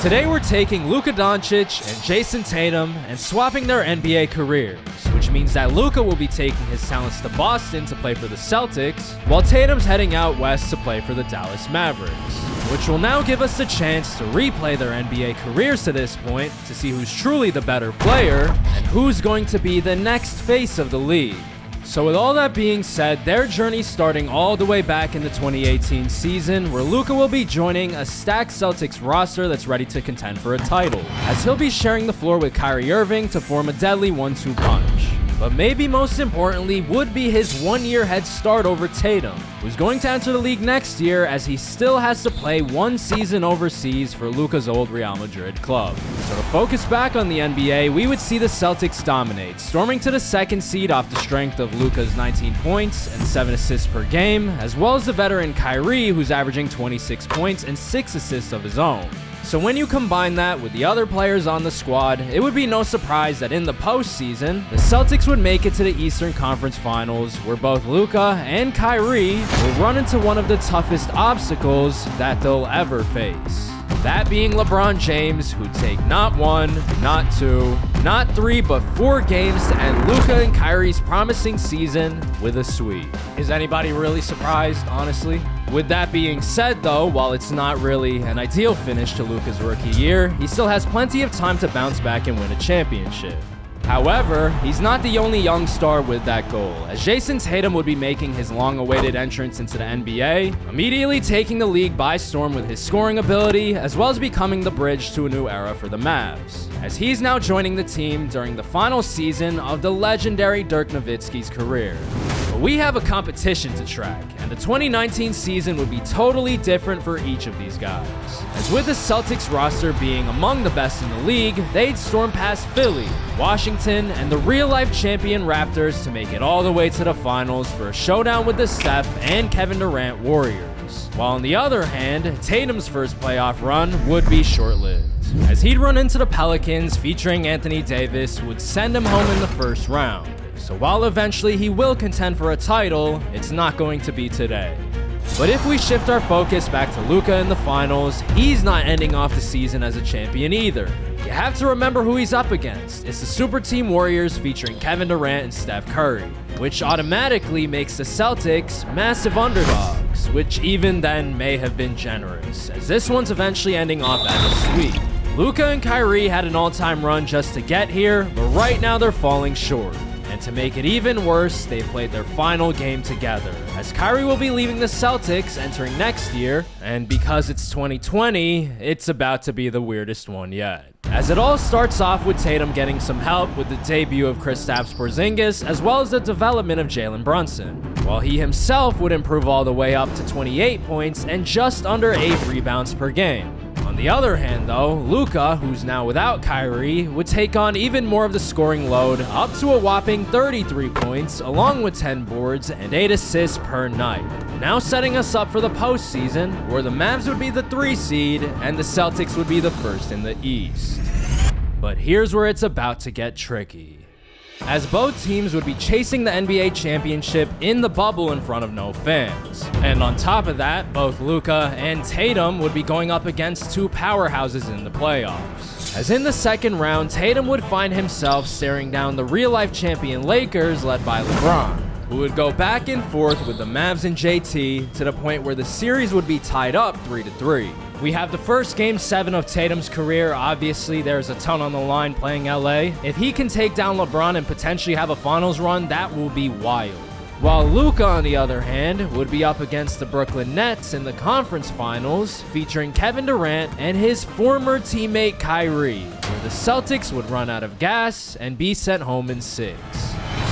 Today we're taking Luka Doncic and Jayson Tatum and swapping their NBA careers, which means that Luka will be taking his talents to Boston to play for the Celtics, while Tatum's heading out west to play for the Dallas Mavericks, which will now give us the chance to replay their NBA careers to this point to see who's truly the better player and who's going to be the next face of the league. So with all that being said, their journey starting all the way back in the 2018 season, where Luka will be joining a stacked Celtics roster that's ready to contend for a title, as he'll be sharing the floor with Kyrie Irving to form a deadly 1-2 punch. But maybe most importantly would be his one-year head start over Tatum, who's going to enter the league next year as he still has to play one season overseas for Luka's old Real Madrid club. So to focus back on the NBA, we would see the Celtics dominate, storming to the second seed off the strength of Luka's 19 points and 7 assists per game, as well as the veteran Kyrie, who's averaging 26 points and 6 assists of his own. So when you combine that with the other players on the squad, it would be no surprise that in the postseason, the Celtics would make it to the Eastern Conference Finals, where both Luka and Kyrie will run into one of the toughest obstacles that they'll ever face. That being LeBron James, who'd take not 1, not 2, not 3, but 4 games to end Luka and Kyrie's promising season with a sweep. Is anybody really surprised, honestly? With that being said though, while it's not really an ideal finish to Luka's rookie year, he still has plenty of time to bounce back and win a championship. However, he's not the only young star with that goal, as Jayson Tatum would be making his long-awaited entrance into the NBA, immediately taking the league by storm with his scoring ability, as well as becoming the bridge to a new era for the Mavs, as he's now joining the team during the final season of the legendary Dirk Nowitzki's career. But we have a competition to track, and the 2019 season would be totally different for each of these guys, as with the Celtics roster being among the best in the league, they'd storm past Philly, Washington, and the real-life champion Raptors to make it all the way to the finals for a showdown with the Steph and Kevin Durant Warriors. While on the other hand, Tatum's first playoff run would be short-lived, as he'd run into the Pelicans featuring Anthony Davis, who would send him home in the first round. So while eventually he will contend for a title, it's not going to be today. But if we shift our focus back to Luka in the finals, he's not ending off the season as a champion either. You have to remember who he's up against. It's the Super Team Warriors featuring Kevin Durant and Steph Curry, which automatically makes the Celtics massive underdogs, which even then may have been generous, as this one's eventually ending off as a sweep. Luka and Kyrie had an all-time run just to get here, but right now they're falling short. And to make it even worse, they played their final game together, as Kyrie will be leaving the Celtics entering next year, and because it's 2020, it's about to be the weirdest one yet. As it all starts off with Tatum getting some help with the debut of Kristaps Porzingis, as well as the development of Jalen Brunson, while he himself would improve all the way up to 28 points and just under 8 rebounds per game. On the other hand though, Luka, who's now without Kyrie, would take on even more of the scoring load, up to a whopping 33 points, along with 10 boards and 8 assists per night. Now setting us up for the postseason, where the Mavs would be the 3 seed and the Celtics would be the first in the East. But here's where it's about to get tricky, as both teams would be chasing the NBA championship in the bubble in front of no fans. And on top of that, both Luka and Tatum would be going up against 2 powerhouses in the playoffs. As in the second round, Tatum would find himself staring down the real-life champion Lakers led by LeBron, who would go back and forth with the Mavs and JT to the point where the series would be tied up 3-3. We have the first Game 7 of Tatum's career. Obviously, there's a ton on the line playing LA. If he can take down LeBron and potentially have a finals run, that will be wild. While Luka, on the other hand, would be up against the Brooklyn Nets in the conference finals, featuring Kevin Durant and his former teammate Kyrie, where the Celtics would run out of gas and be sent home in 6.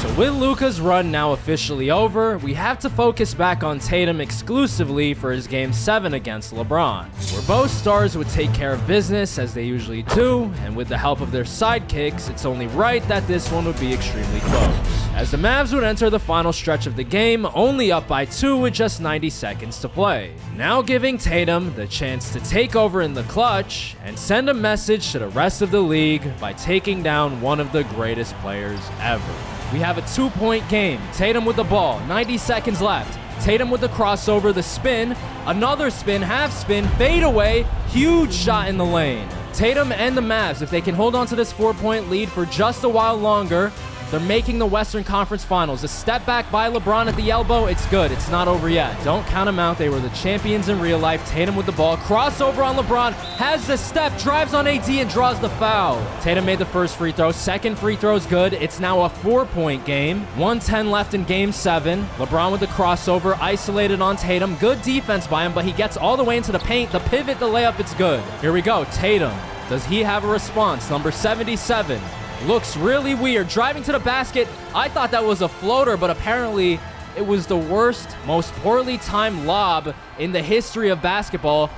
So with Luka's run now officially over, we have to focus back on Tatum exclusively for his Game 7 against LeBron, where both stars would take care of business as they usually do, and with the help of their sidekicks, it's only right that this one would be extremely close, as the Mavs would enter the final stretch of the game only up by 2 with just 90 seconds to play, now giving Tatum the chance to take over in the clutch and send a message to the rest of the league by taking down one of the greatest players ever. We have a 2-point game. Tatum with the ball, 90 seconds left. Tatum with the crossover, the spin, another spin, half spin, fade away, huge shot in the lane. Tatum and the Mavs, if they can hold on to this 4-point lead for just a while longer, they're making the Western Conference Finals. A step back by LeBron at the elbow. It's good. It's not over yet. Don't count them out. They were the champions in real life. Tatum with the ball. Crossover on LeBron. Has the step. Drives on AD and draws the foul. Tatum made the first free throw. Second free throw's good. It's now a 4-point game. 1:10 left in Game 7. LeBron with the crossover. Isolated on Tatum. Good defense by him, but he gets all the way into the paint. The pivot, the layup, it's good. Here we go. Tatum. Does he have a response? Number 77. Looks really weird. Driving to the basket. I thought that was a floater, but apparently it was the worst, most poorly timed lob in the history of basketball.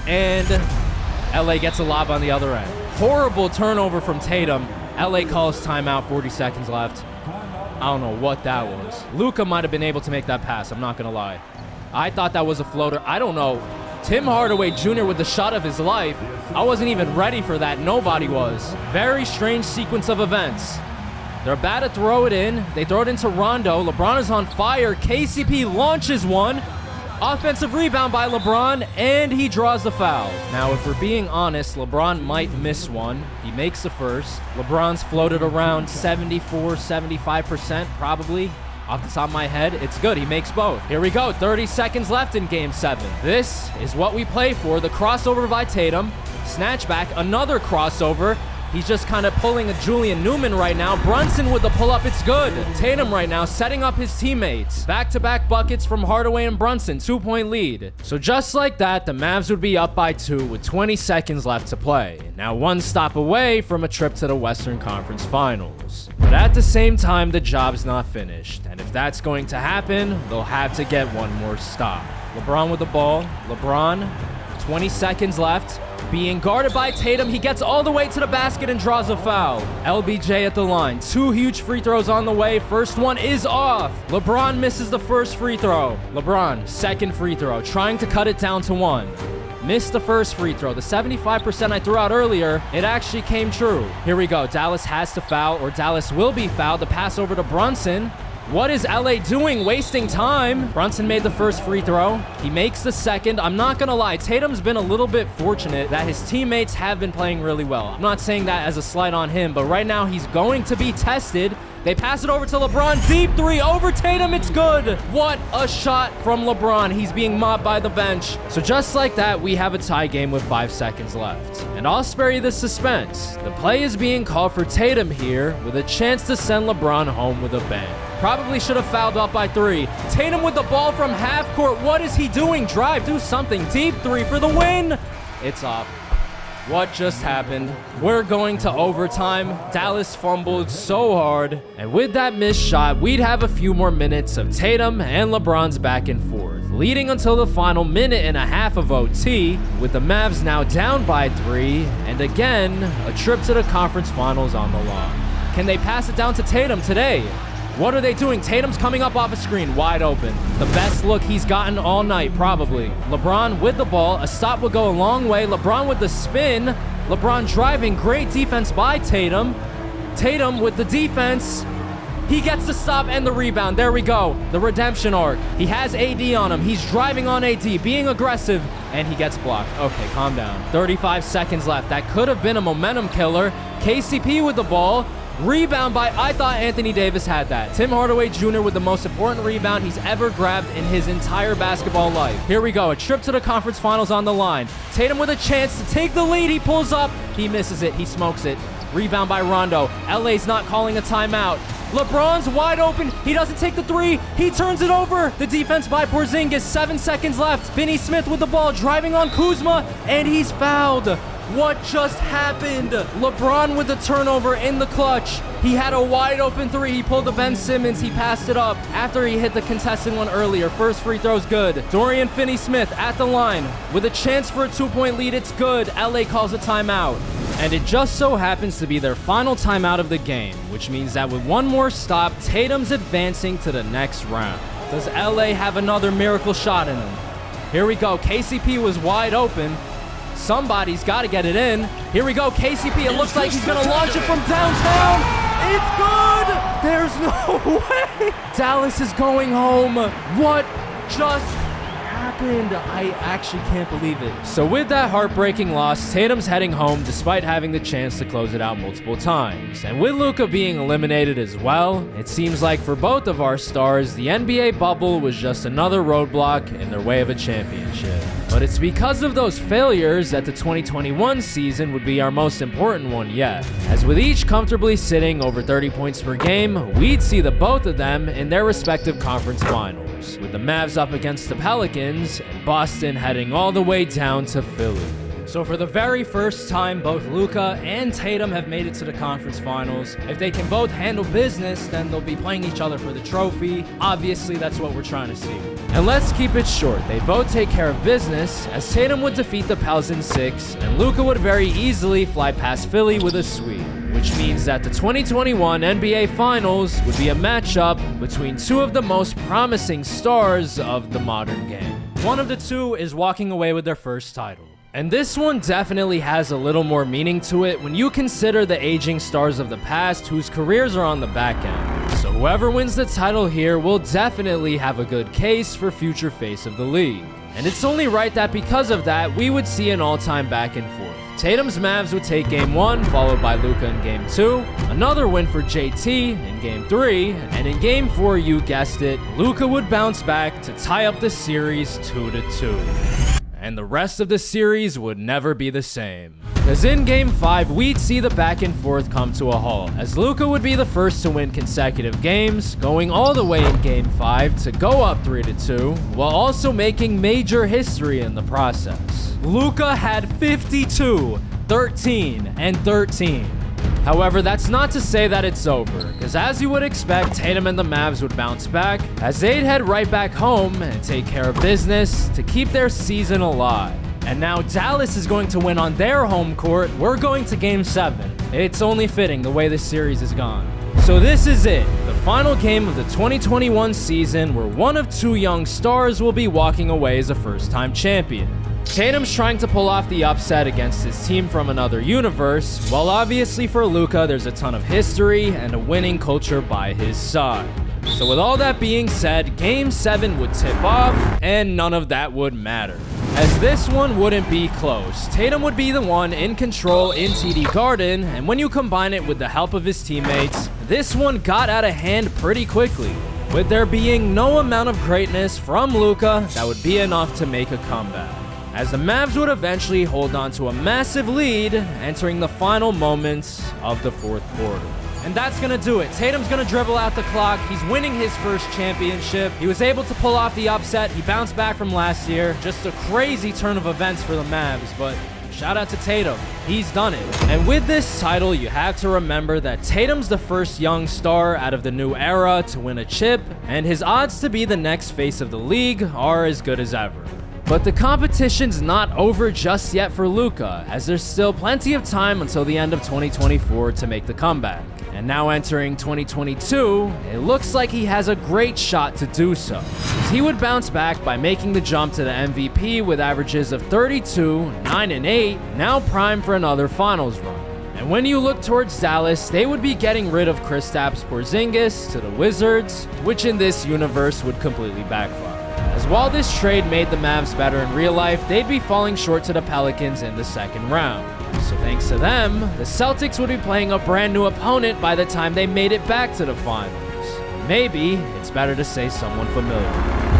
And LA gets a lob on the other end. Horrible turnover from Tatum. LA calls timeout, 40 seconds left. I don't know what that was. Luka might have been able to make that pass. I'm not going to lie. I thought that was a floater. I don't know. Tim Hardaway Jr. with the shot of his life. I wasn't even ready for that. Nobody was. Very strange sequence of events. They're about to throw it in. They throw it into Rondo. LeBron is on fire. KCP launches one. Offensive rebound by LeBron, and he draws the foul. Now, if we're being honest, LeBron might miss one. He makes the first. LeBron's floated around 74, 75% probably. Off the top of my head, it's good. He makes both. Here we go. 30 seconds left in Game 7. This is what we play for. The crossover by Tatum. Snatch back. Another crossover. He's just kind of pulling a Julian Newman right now. Brunson with the pull-up. It's good. Tatum right now setting up his teammates. Back-to-back buckets from Hardaway and Brunson. 2-point lead. So just like that, the Mavs would be up by 2 with 20 seconds left to play. Now one stop away from a trip to the Western Conference Finals. But at the same time, the job's not finished. And if that's going to happen, they'll have to get one more stop. LeBron with the ball. LeBron, 20 seconds left. Being guarded by Tatum, he gets all the way to the basket and draws a foul. LBJ at the line. 2 huge free throws on the way. First one is off. LeBron misses the first free throw. LeBron, second free throw, trying to cut it down to 1. Missed the first free throw. The 75% I threw out earlier, it actually came true. Here we go. Dallas has to foul, or Dallas will be fouled. The pass over to Brunson. What is LA doing? Wasting time. Brunson made the first free throw. He makes the second. I'm not going to lie. Tatum's been a little bit fortunate that his teammates have been playing really well. I'm not saying that as a slight on him, but right now he's going to be tested. They pass it over to LeBron. Deep three over Tatum. It's good. What a shot from LeBron. He's being mobbed by the bench. So just like that, we have a tie game with 5 seconds left. And I'll spare you the suspense. The play is being called for Tatum here with a chance to send LeBron home with a bang. Probably should have fouled up by 3. Tatum with the ball from half court. What is he doing? Drive, do something. Deep 3 for the win. It's off. What just happened? We're going to overtime. Dallas fumbled so hard. And with that missed shot, we'd have a few more minutes of Tatum and LeBron's back and forth, leading until the final minute and a half of OT, with the Mavs now down by 3, and again, a trip to the conference finals on the line. Can they pass it down to Tatum today? What are they doing? Tatum's coming up off a screen, wide open. The best look he's gotten all night, probably. LeBron with the ball. A stop would go a long way. LeBron with the spin. LeBron driving. Great defense by Tatum. Tatum with the defense. He gets the stop and the rebound. There we go. The redemption arc. He has AD on him. He's driving on AD, being aggressive, and he gets blocked. Okay, calm down. 35 seconds left. That could have been a momentum killer. KCP with the ball. Rebound by, I thought Anthony Davis had that. Tim Hardaway Jr. with the most important rebound he's ever grabbed in his entire basketball life. Here we go, a trip to the conference finals on the line. Tatum with a chance to take the lead. He pulls up. He misses it. He smokes it. Rebound by Rondo. LA's not calling a timeout. LeBron's wide open. He doesn't take the 3. He turns it over. The defense by Porzingis. 7 seconds left. Finney Smith with the ball, driving on Kuzma, and he's fouled. What just happened? LeBron with the turnover in the clutch. He had a wide open 3. He pulled the Ben Simmons. He passed it up after he hit the contested one earlier. First free throw's good. Dorian Finney-Smith at the line with a chance for a 2-point lead. It's good. LA calls a timeout. And it just so happens to be their final timeout of the game, which means that with one more stop, Tatum's advancing to the next round. Does LA have another miracle shot in him? Here we go. KCP was wide open. Somebody's got to get it in. Here we go, KCP. It looks like he's going to launch it from downtown. It's good. There's no way. Dallas is going home. What just happened? happened? I actually can't believe it. So with that heartbreaking loss, Tatum's heading home despite having the chance to close it out multiple times. And with Luka being eliminated as well, it seems like for both of our stars, the NBA bubble was just another roadblock in their way of a championship. But it's because of those failures that the 2021 season would be our most important one yet. As with each comfortably sitting over 30 points per game, we'd see the both of them in their respective conference finals, with the Mavs up against the Pelicans and Boston heading all the way down to Philly. So for the very first time, both Luka and Tatum have made it to the conference finals. If they can both handle business, then they'll be playing each other for the trophy. Obviously, that's what we're trying to see. And let's keep it short. They both take care of business, as Tatum would defeat the Pels in 6, and Luka would very easily fly past Philly with a sweep. Which means that the 2021 NBA Finals would be a matchup between two of the most promising stars of the modern game. One of the two is walking away with their first title. And this one definitely has a little more meaning to it when you consider the aging stars of the past whose careers are on the back end. So whoever wins the title here will definitely have a good case for future face of the league. And it's only right that because of that, we would see an all-time back and forth. Tatum's Mavs would take Game 1, followed by Luka in Game 2, another win for JT in Game 3, and in Game 4, you guessed it, Luka would bounce back to tie up the series 2-2. And the rest of the series would never be the same. Because in Game 5, we'd see the back and forth come to a halt, as Luka would be the first to win consecutive games, going all the way in Game 5 to go up 3-2, while also making major history in the process. Luka had 52, 13, and 13. However, that's not to say that it's over, because as you would expect, Tatum and the Mavs would bounce back, as they'd head right back home and take care of business to keep their season alive. And now Dallas is going to win on their home court. We're going to Game 7. It's only fitting the way this series has gone. So this is it, the final game of the 2021 season, where one of two young stars will be walking away as a first-time champion. Tatum's trying to pull off the upset against his team from another universe, while obviously for Luka there's a ton of history and a winning culture by his side. So with all that being said, Game 7 would tip off, and none of that would matter, as this one wouldn't be close. Tatum would be the one in control in TD Garden, and when you combine it with the help of his teammates, this one got out of hand pretty quickly, with there being no amount of greatness from Luka that would be enough to make a comeback, as the Mavs would eventually hold on to a massive lead entering the final moments of the fourth quarter. And that's gonna do it. Tatum's gonna dribble out the clock. He's winning his first championship. He was able to pull off the upset. He bounced back from last year. Just a crazy turn of events for the Mavs, but shout out to Tatum. He's done it. And with this title, you have to remember that Tatum's the first young star out of the new era to win a chip, and his odds to be the next face of the league are as good as ever. But the competition's not over just yet for Luka, as there's still plenty of time until the end of 2024 to make the comeback. And now entering 2022, it looks like he has a great shot to do so, as he would bounce back by making the jump to the MVP with averages of 32, 9, and 8, now primed for another finals run. And when you look towards Dallas, they would be getting rid of Kristaps Porzingis to the Wizards, which in this universe would completely backfire. As while this trade made the Mavs better in real life, they'd be falling short to the Pelicans in the second round. So thanks to them, the Celtics would be playing a brand new opponent by the time they made it back to the finals. Maybe it's better to say someone familiar,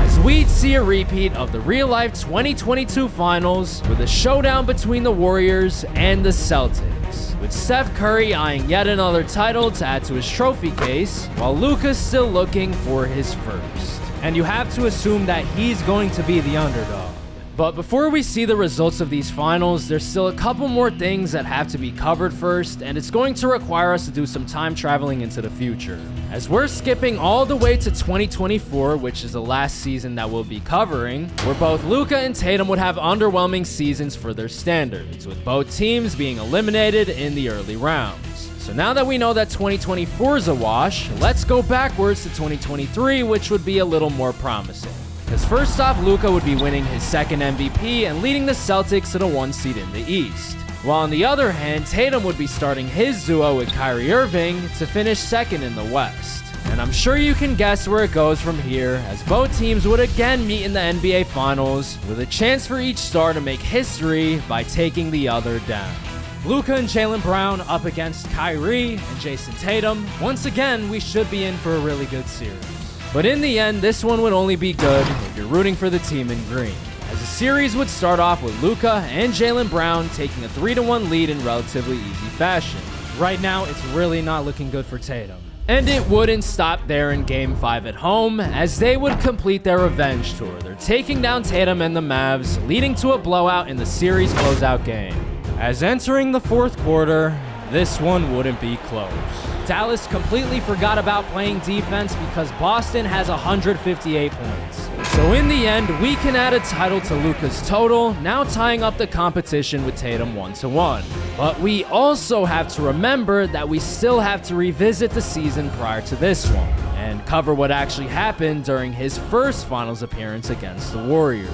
as we'd see a repeat of the real-life 2022 finals with a showdown between the Warriors and the Celtics, with Steph Curry eyeing yet another title to add to his trophy case, while Luka's still looking for his first. And you have to assume that he's going to be the underdog. But before we see the results of these finals, there's still a couple more things that have to be covered first, and it's going to require us to do some time traveling into the future, as we're skipping all the way to 2024, which is the last season that we'll be covering, where both Luka and Tatum would have underwhelming seasons for their standards, with both teams being eliminated in the early rounds. So now that we know that 2024 is a wash, let's go backwards to 2023, which would be a little more promising. Because first off, Luka would be winning his second MVP and leading the Celtics to the 1 seed in the East. While on the other hand, Tatum would be starting his duo with Kyrie Irving to finish second in the West. And And I'm sure you can guess where it goes from here, as both teams would again meet in the NBA Finals, with a chance for each star to make history by taking the other down. Luka and Jaylen Brown up against Kyrie and Jayson Tatum. Once again, we should be in for a really good series. But in the end, this one would only be good if you're rooting for the team in green, as the series would start off with Luka and Jaylen Brown taking a 3-1 lead in relatively easy fashion. Right now, it's really not looking good for Tatum. And it wouldn't stop there in Game 5 at home, as they would complete their revenge tour. They're taking down Tatum and the Mavs, leading to a blowout in the series closeout game. As entering the fourth quarter, this one wouldn't be close. Dallas completely forgot about playing defense because Boston has 158 points. So in the end, we can add a title to Luka's total, now tying up the competition with Tatum 1-1. But we also have to remember that we still have to revisit the season prior to this one, and cover what actually happened during his first finals appearance against the Warriors.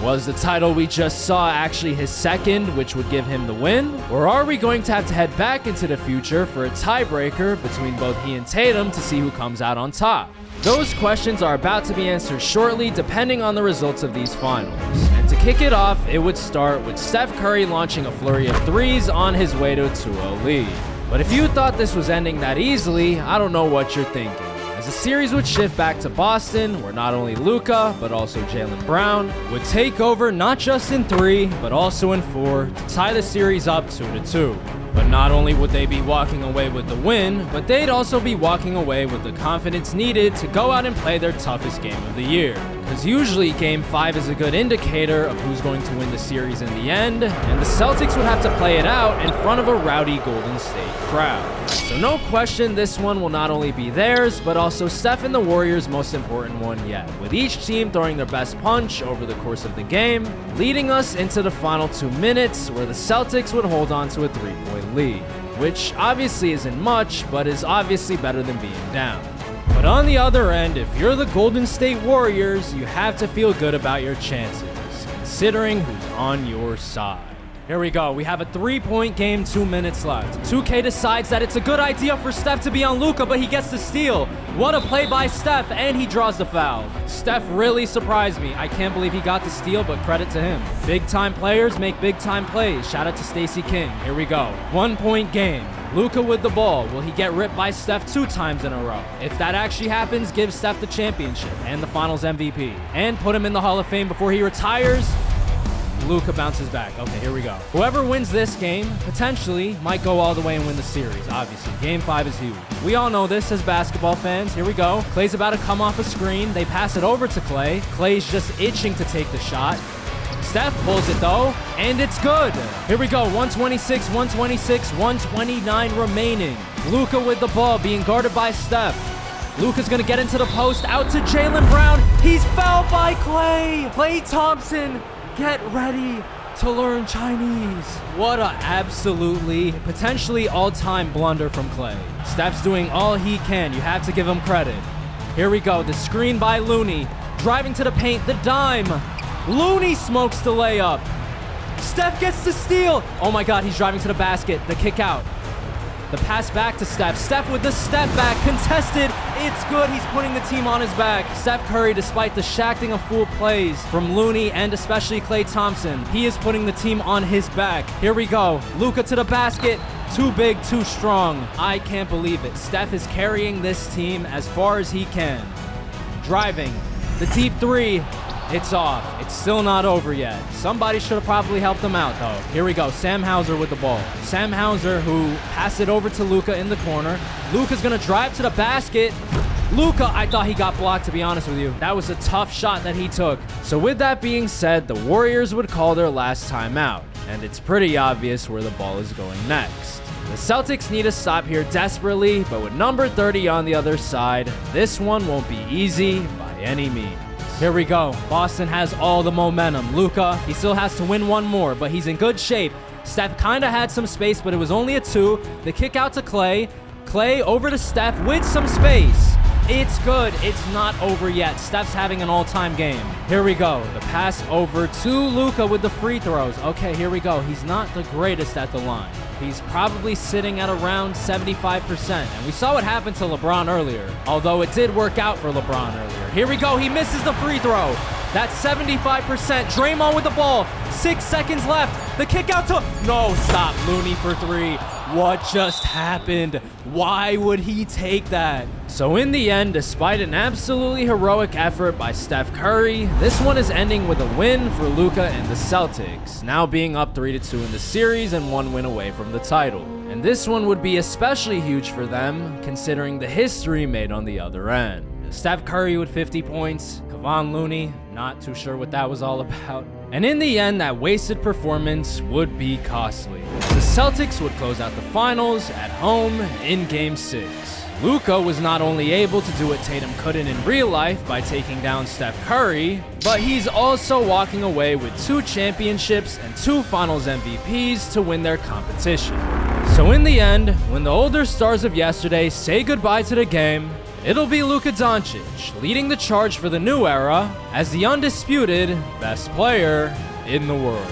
Was the title we just saw actually his second, which would give him the win? Or are we going to have to head back into the future for a tiebreaker between both he and Tatum to see who comes out on top? Those questions are about to be answered shortly, depending on the results of these finals. And to kick it off, it would start with Steph Curry launching a flurry of threes on his way to a 2-0 lead. But if you thought this was ending that easily, I don't know what you're thinking, as the series would shift back to Boston, where not only Luka, but also Jaylen Brown would take over not just in 3, but also in 4 to tie the series up 2-2. But not only would they be walking away with the win, but they'd also be walking away with the confidence needed to go out and play their toughest game of the year. Because usually Game 5 is a good indicator of who's going to win the series in the end, and the Celtics would have to play it out in front of a rowdy Golden State crowd. So no question, this one will not only be theirs, but also Steph and the Warriors' most important one yet, with each team throwing their best punch over the course of the game, leading us into the final 2 minutes, where the Celtics would hold on to a 3-point lead, which obviously isn't much, but is obviously better than being down. But on the other end, if you're the Golden State Warriors, you have to feel good about your chances, considering who's on your side. Here we go. We have a 3-point game, 2 minutes left. 2K decides that it's a good idea for Steph to be on Luka, but he gets the steal. What a play by Steph, and he draws the foul. Steph really surprised me. I can't believe he got the steal, but credit to him. Big-time players make big-time plays. Shout out to Stacey King. Here we go. 1-point game. Luka with the ball. Will he get ripped by Steph 2 times in a row? If that actually happens, give Steph the championship and the Finals MVP, and put him in the Hall of Fame before he retires. Luka bounces back. Okay, here we go. Whoever wins this game potentially might go all the way and win the series, obviously. Game 5 is huge. We all know this as basketball fans. Here we go. Clay's about to come off a screen. They pass it over to Clay. Clay's just itching to take the shot. Steph pulls it though, and it's good. Here we go. 126, 129 remaining. Luka with the ball being guarded by Steph. Luka's gonna get into the post, out to Jaylen Brown. He's fouled by Clay. Klay Thompson, get ready to learn Chinese. What a absolutely, potentially all-time blunder from Clay. Steph's doing all he can. You have to give him credit. Here we go. The screen by Looney. Driving to the paint. The dime. Looney smokes the layup. Steph gets the steal. Oh my God, he's driving to the basket. The kick out. The pass back to Steph. Steph with the step back. Contested. It's good. He's putting the team on his back. Steph Curry, despite the shacking of fool plays from Looney and especially Klay Thompson, he is putting the team on his back. Here we go. Luka to the basket. Too big, too strong. I can't believe it. Steph is carrying this team as far as he can. Driving. The deep 3. It's off. It's still not over yet. Somebody should have probably helped him out, though. Here we go. Sam Hauser with the ball. Sam Hauser, who passed it over to Luka in the corner. Luka's going to drive to the basket. Luka, I thought he got blocked, to be honest with you. That was a tough shot that he took. So with that being said, the Warriors would call their last timeout. And it's pretty obvious where the ball is going next. The Celtics need a stop here desperately, but with number 30 on the other side, this one won't be easy by any means. Here we go. Boston has all the momentum. Luka, he still has to win one more, but he's in good shape. Steph kind of had some space, but it was only a 2. The kick out to Clay. Clay over to Steph with some space. It's good. It's not over yet. Steph's having an all-time game. Here we go. The pass over to Luka with the free throws. Okay, here we go. He's not the greatest at the line. He's probably sitting at around 75%. And we saw what happened to LeBron earlier, although it did work out for LeBron earlier. Here we go. He misses the free throw. That's 75%. Draymond with the ball. 6 seconds left. The kick out to... No, stop. Looney for three. What just happened? Why would he take that? So in the end, despite an absolutely heroic effort by Steph Curry, this one is ending with a win for Luka and the Celtics, now being up 3-2 in the series and 1 win away from the title. And this one would be especially huge for them, considering the history made on the other end. Steph Curry with 50 points, Kevon Looney, not too sure what that was all about. And in the end, that wasted performance would be costly. The Celtics would close out the finals at home in Game 6. Luka was not only able to do what Tatum couldn't in real life by taking down Steph Curry, but he's also walking away with 2 championships and 2 finals MVPs to win their competition. So in the end, when the older stars of yesterday say goodbye to the game, it'll be Luka Doncic leading the charge for the new era as the undisputed best player in the world.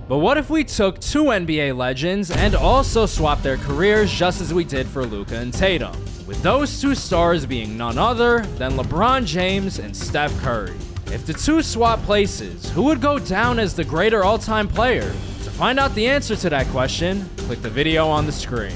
But what if we took 2 NBA legends and also swapped their careers just as we did for Luka and Tatum, with those 2 stars being none other than LeBron James and Steph Curry? If the 2 swap places, who would go down as the greater all-time player? To find out the answer to that question, click the video on the screen.